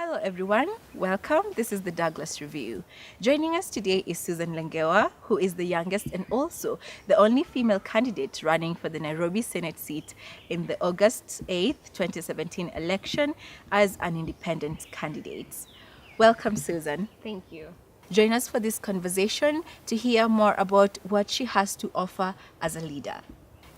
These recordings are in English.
Hello everyone, welcome. This is the Douglas Review. Joining us today is Suzanne Lengewa, who is the youngest and also the only female candidate running for the Nairobi Senate seat in the August 8th, 2017 election as an independent candidate. Welcome, Susan. Thank you. Join us for this conversation to hear more about what she has to offer as a leader.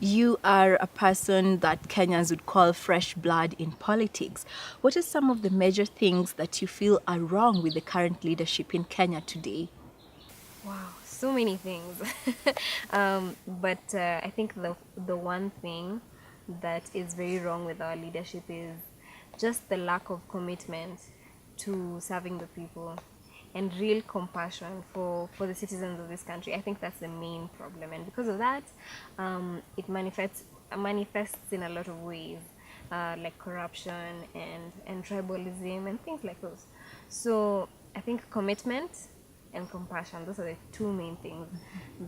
You are a person that Kenyans would call fresh blood in politics. What are some of the major things that you feel are wrong with the current leadership in Kenya today? Wow, so many things. But I think the one thing that is very wrong with our leadership is just the lack of commitment to serving the people and real compassion for the citizens of this country. I think that's the main problem, and because of that, it manifests in a lot of ways, like corruption and tribalism and things like those. So I think commitment and compassion, those are the two main things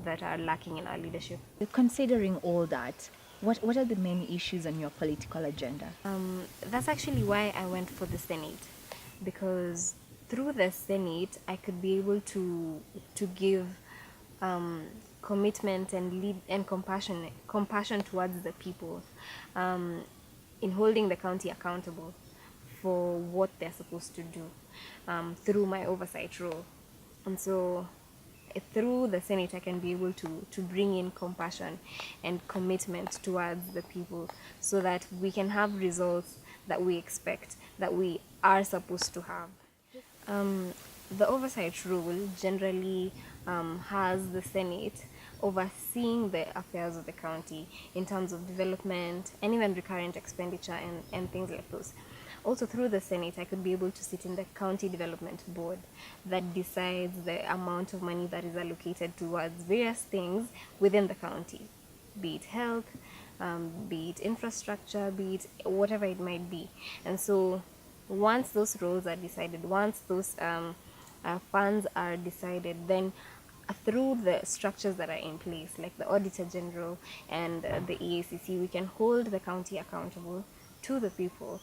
that are lacking in our leadership. Considering all that, what are the main issues on your political agenda? That's actually why I went for the Senate, because through the Senate I could be able to give commitment and lead and compassion towards the people, in holding the county accountable for what they're supposed to do, through my oversight role. And so through the Senate I can be able to bring in compassion and commitment towards the people so that we can have results that we expect, that we are supposed to have. The oversight rule generally has the Senate overseeing the affairs of the county in terms of development and even recurrent expenditure and things like those. Also through the Senate, I could be able to sit in the County Development Board that decides the amount of money that is allocated towards various things within the county, be it health, be it infrastructure, be it whatever it might be. And so once those roles are decided, once those funds are decided, then through the structures that are in place, like the Auditor General and the EACC, we can hold the county accountable to the people,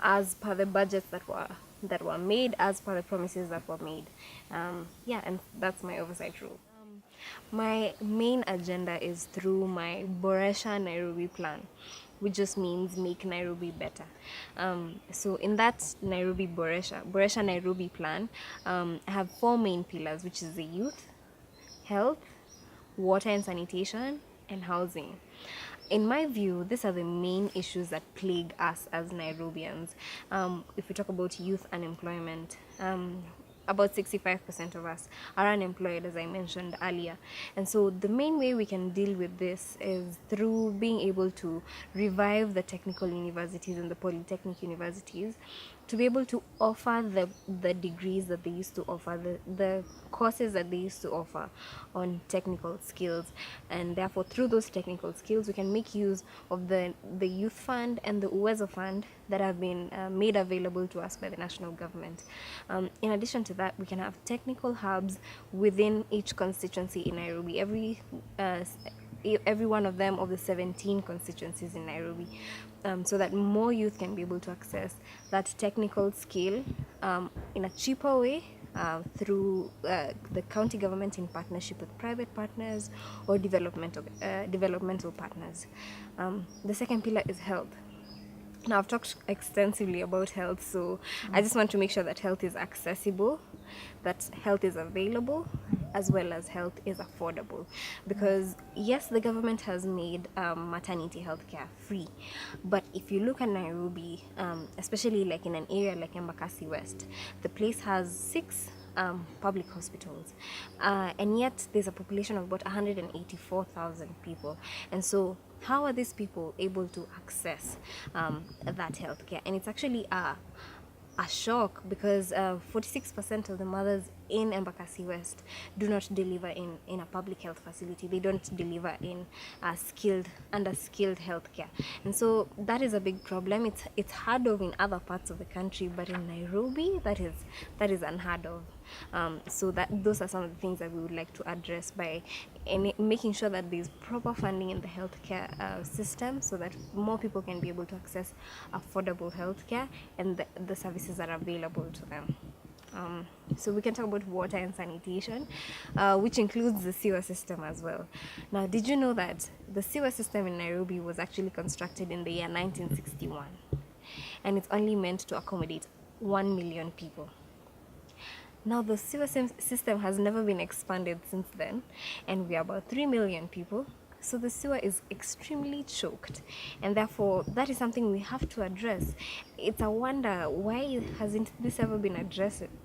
as per the budgets that were made, as per the promises that were made. And that's my oversight role. My main agenda is through my Boresha Nairobi plan, which just means make Nairobi better. So in that Boresha Nairobi plan, I have four main pillars, which is the youth, health, water and sanitation, and housing. In my view, these are the main issues that plague us as Nairobians. If we talk about youth unemployment, about 65% of us are unemployed, as I mentioned earlier. And so the main way we can deal with this is through being able to revive the technical universities and the polytechnic universities to be able to offer the degrees that they used to offer, the courses that they used to offer on technical skills. And therefore, through those technical skills, we can make use of the youth fund and the Uwezo fund that have been made available to us by the national government. In addition to that, we can have technical hubs within each constituency in Nairobi. Every one of them of the 17 constituencies in Nairobi, so that more youth can be able to access that technical skill in a cheaper way, through the county government in partnership with private partners or developmental partners. The second pillar is health. Now, I've talked extensively about health, so I just want to make sure that health is accessible, that health is available, as well as health is affordable. Because yes, the government has made maternity health care free, but if you look at Nairobi, especially like in an area like Embakasi West, the place has 6 public hospitals, and yet there's a population of about 184,000 people. And so how are these people able to access that healthcare? And it's actually a shock, because 46% of the mothers in Embakasi West do not deliver in a public health facility. They don't deliver in under skilled healthcare. And so that is a big problem. It's heard of in other parts of the country, but in Nairobi, that is unheard of. So those are some of the things that we would like to address by making sure that there's proper funding in the healthcare system, so that more people can be able to access affordable healthcare and the services that are available to them. So we can talk about water and sanitation, which includes the sewer system as well. Now, did you know that the sewer system in Nairobi was actually constructed in the year 1961, and it's only meant to accommodate 1 million people? Now, the sewer system has never been expanded since then, and we are about 3 million people. So the sewer is extremely choked, and therefore that is something we have to address. It's a wonder, why hasn't this ever been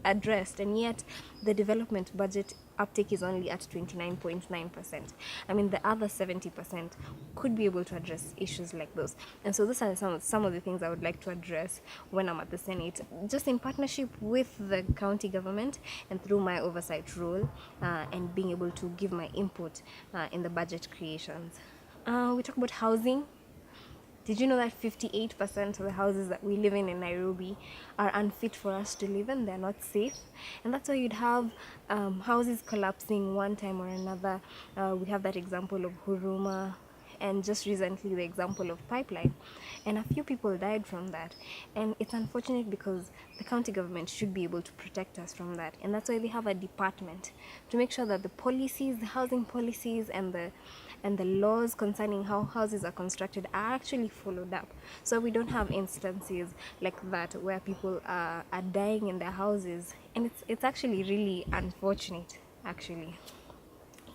addressed, and yet the development budget uptake is only at 29.9%. I mean, the other 70% could be able to address issues like those. And so those are some of the things I would like to address when I'm at the Senate, just in partnership with the county government and through my oversight role, and being able to give my input in the budget creations. We talk about housing. Did you know that 58% of the houses that we live in Nairobi are unfit for us to live in? They're not safe. And that's why you'd have houses collapsing one time or another. We have that example of Huruma, and just recently the example of Pipeline. And a few people died from that. And it's unfortunate because the county government should be able to protect us from that. And that's why they have a department to make sure that the policies, the housing policies, and the laws concerning how houses are constructed are actually followed up, so we don't have instances like that where people are dying in their houses. And it's actually really unfortunate, actually.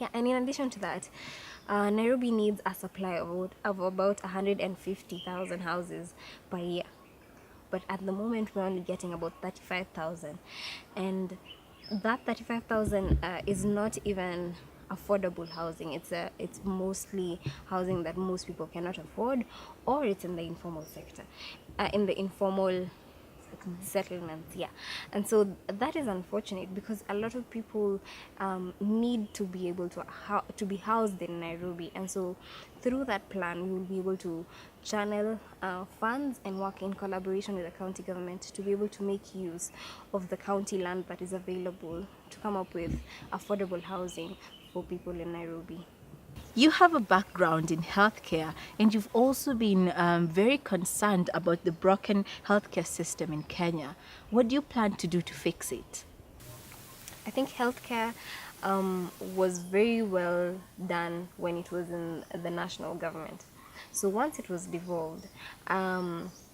Yeah, and in addition to that, Nairobi needs a supply of about 150,000 houses per year, but at the moment we're only getting about 35,000, and that 35,000 is not even affordable housing. It's mostly housing that most people cannot afford, or it's in the informal sector, in the informal settlements. Yeah. And so that is unfortunate, because a lot of people need to be able to be housed in Nairobi. And so through that plan, we will be able to channel funds and work in collaboration with the county government to be able to make use of the county land that is available to come up with affordable housing for people in Nairobi. You have a background in healthcare, and you've also been very concerned about the broken healthcare system in Kenya. What do you plan to do to fix it? I think healthcare was very well done when it was in the national government. So once it was devolved,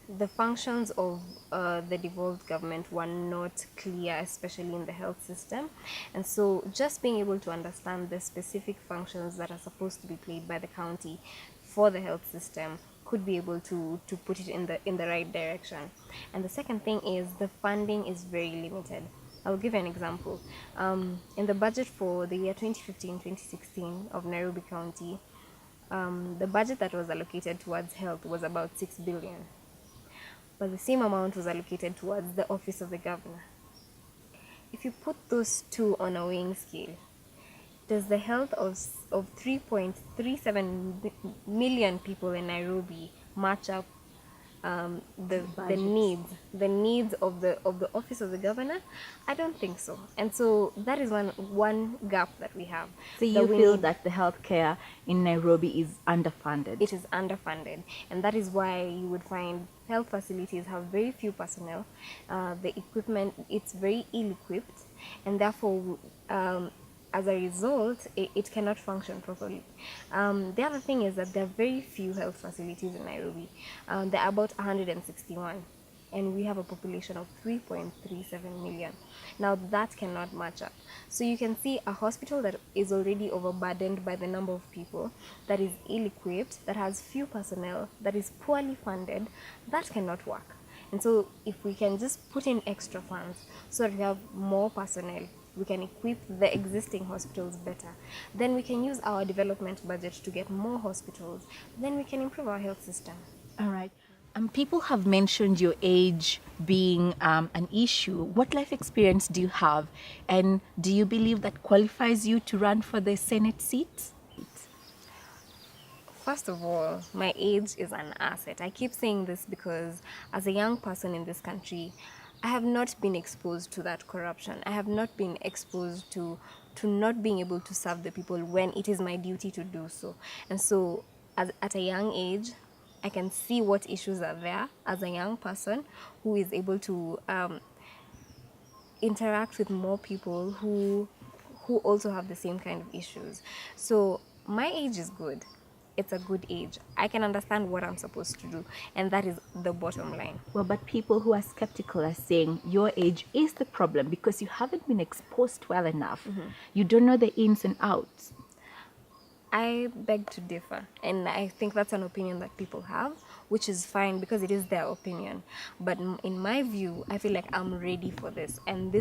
the functions of the devolved government were not clear, especially in the health system. And so just being able to understand the specific functions that are supposed to be played by the county for the health system could be able to put it in the right direction. And the second thing is the funding is very limited. I'll give you an example. In the budget for the year 2015-2016 of Nairobi County, the budget that was allocated towards health was about 6 billion. But the same amount was allocated towards the office of the governor. If you put those two on a weighing scale, does the health of 3.37 million people in Nairobi match up the needs of the office of the governor? I don't think so. And so that is one gap that we have. So you feel that the healthcare in Nairobi is underfunded? It is underfunded, and that is why you would find health facilities have very few personnel. The equipment, it's very ill-equipped, and therefore as a result, it cannot function properly. The other thing is that there are very few health facilities in Nairobi. There are about 161, and we have a population of 3.37 million. Now that cannot match up. So you can see a hospital that is already overburdened by the number of people, that is ill-equipped, that has few personnel, that is poorly funded, that cannot work. And so if we can just put in extra funds so that we have more personnel, we can equip the existing hospitals better, then we can use our development budget to get more hospitals, then we can improve our health system. All right. People have mentioned your age being an issue. What life experience do you have? And do you believe that qualifies you to run for the Senate seat? First of all, my age is an asset. I keep saying this because as a young person in this country, I have not been exposed to that corruption. I have not been exposed to not being able to serve the people when it is my duty to do so. And so at a young age, I can see what issues are there as a young person who is able to interact with more people who also have the same kind of issues. So my age is good. It's a good age. I can understand what I'm supposed to do, and that is the bottom line. Well, but people who are skeptical are saying your age is the problem because you haven't been exposed well enough. You don't know the ins and outs. I beg to differ, and I think that's an opinion that people have, which is fine because it is their opinion. But in my view, I feel like I'm ready for this, and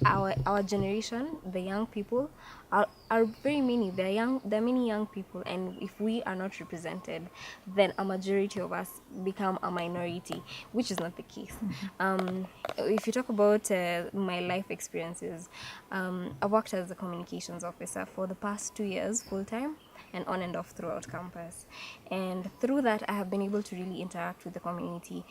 our generation, the young people, are very many. There are many young people, and if we are not represented, then a majority of us become a minority, which is not the case. If you talk about my life experiences, I worked as a communications officer for the past 2 years full time, and on and off throughout campus. And through that, I have been able to really interact with the community,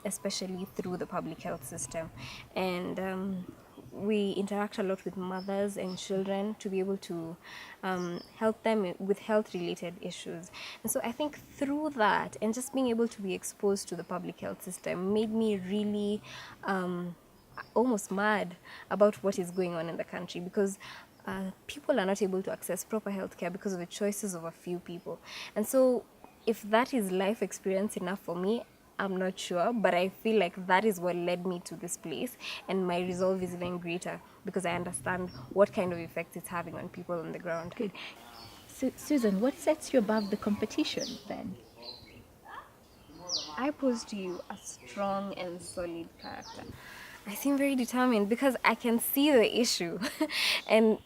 especially through the public health system. And we interact a lot with mothers and children to be able to help them with health-related issues. And so I think through that, and just being able to be exposed to the public health system made me really almost mad about what is going on in the country, because people are not able to access proper healthcare because of the choices of a few people. And so if that is life experience enough for me, I'm not sure, but I feel like that is what led me to this place, and my resolve is even greater because I understand what kind of effect it's having on people on the ground. Good. So, Susan, what sets you above the competition then? I pose to you a strong and solid character. I seem very determined because I can see the issue and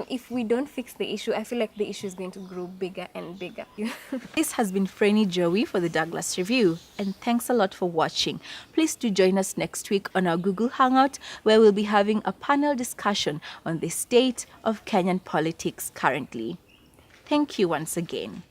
if we don't fix the issue, I feel like the issue is going to grow bigger and bigger. This has been Franny Joey for the Douglas Review, and thanks a lot for watching. Please do join us next week on our Google Hangout, where we'll be having a panel discussion on the state of Kenyan politics currently. Thank you once again.